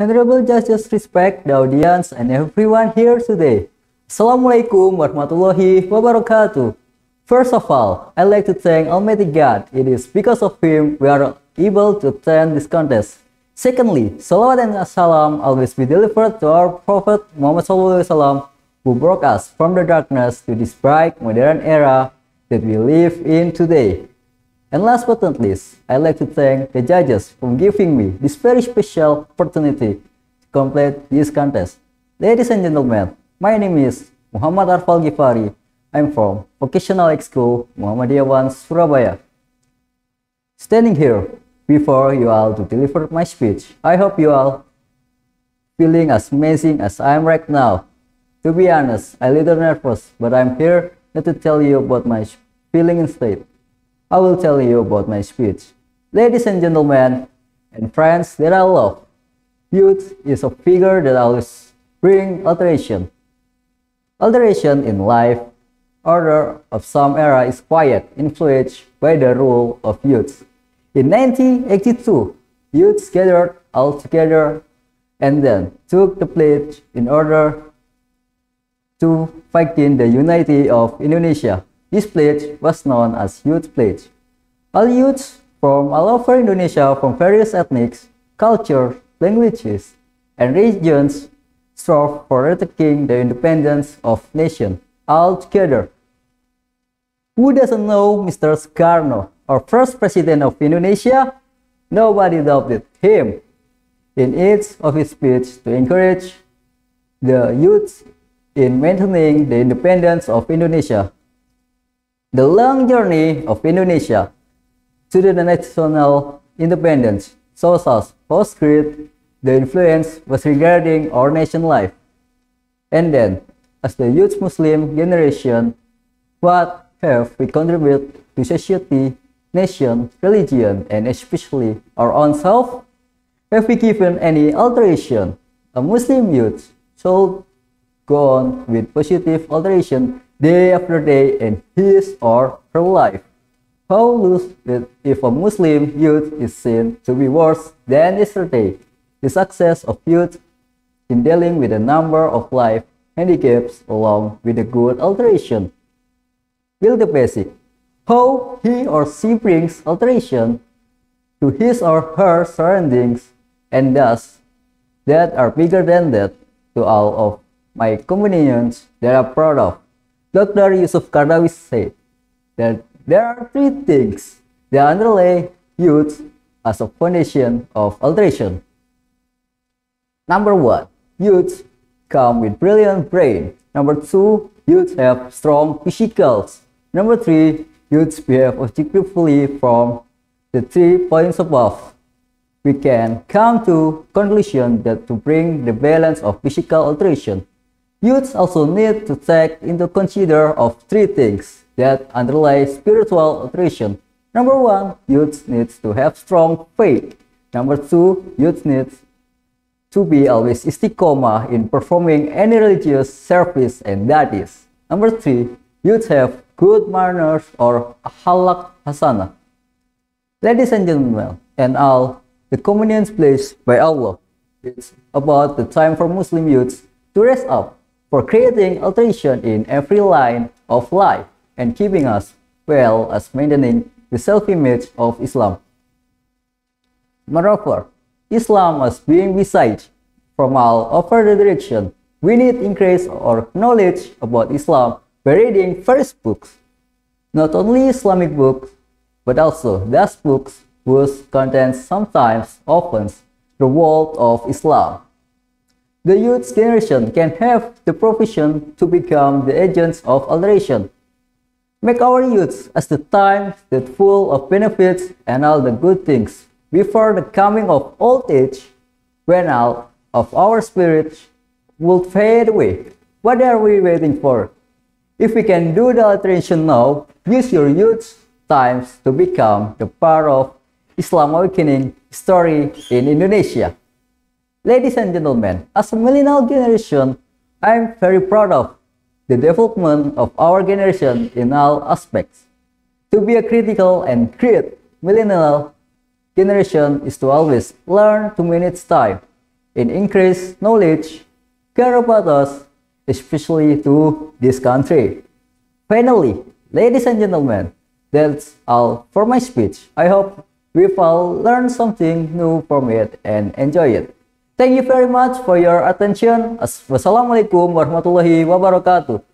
Honorable judges, respect the audience and everyone here today. Assalamualaikum warahmatullahi wabarakatuh. First of all, I'd like to thank Almighty God. It is because of Him we are able to attend this contest. Secondly, salawat and salam always be delivered to our Prophet Muhammad SAW, who brought us from the darkness to this bright modern era that we live in today. And last but not least, I'd like to thank the judges for giving me this very special opportunity to complete this contest. Ladies and gentlemen, my name is Muhammad Arva Alghifari. I'm from Vocational High School, Muhammadiyah 1, Surabaya. Standing here before you all to deliver my speech, I hope you all feeling as amazing as I am right now. To be honest, I'm a little nervous, but I'm here not to tell you about my feeling instead. I will tell you about my speech. Ladies and gentlemen, and friends that I love, youth is a figure that always brings alteration. Alteration in life, order of some era is quiet, influenced by the rule of youth. In 1982, youths gathered all together and then took the pledge in order to fight in the unity of Indonesia. This pledge was known as Youth Pledge. All youths from all over Indonesia from various ethnics, cultures, languages, and regions strove for retaking the independence of nation all together. Who doesn't know Mr. Soekarno, our first president of Indonesia? Nobody doubted him. In each of his speech to encourage the youth in maintaining the independence of Indonesia. The long journey of Indonesia to the national independence shows us how great the influence was regarding our nation life. And then, as the youth Muslim generation, what have we contributed to society, nation, religion, and especially our own self? Have we given any alteration? A Muslim youth should go on with positive alteration day after day in his or her life. How lose it if a Muslim youth is seen to be worse than yesterday? The success of youth in dealing with a number of life handicaps along with a good alteration. Build the basic. How he or she brings alteration to his or her surroundings and thus that are bigger than that to all of my companions that are proud of. Dr. Yusuf Kardawi said that there are three things that underlay youth as a foundation of alteration. Number one, youth come with brilliant brain. Number two, youth have strong physicals. Number three, youths behave objectively from the 3 points above. We can come to conclusion that to bring the balance of physical alteration, youths also need to take into consider of three things that underlie spiritual alteration. Number one, youth needs to have strong faith. Number two, youth needs to be always istiqomah in performing any religious service and duties. Number three, youth have good manners or akhlaq hasanah. Ladies and gentlemen, and all the communions placed by Allah, it's about the time for Muslim youths to rise up for creating alteration in every line of life and keeping us well as maintaining the self-image of Islam. Moreover, Islam as being besieged from all over the direction, we need increase our knowledge about Islam by reading various books. Not only Islamic books, but also those books whose contents sometimes opens the world of Islam. The youth generation can have the profession to become the agents of alteration. Make our youth as the time that full of benefits and all the good things before the coming of old age, when all of our spirits will fade away. What are we waiting for? If we can do the alteration now, use your youth times to become the part of Islam awakening story in Indonesia. Ladies and gentlemen, as a millennial generation, I am very proud of the development of our generation in all aspects. To be a critical and great millennial generation is to always learn to manage time, in increase knowledge, care about us, especially to this country. Finally, ladies and gentlemen, that's all for my speech. I hope we've all learned something new from it and enjoy it. Thank you very much for your attention. Wassalamualaikum warahmatullahi wabarakatuh.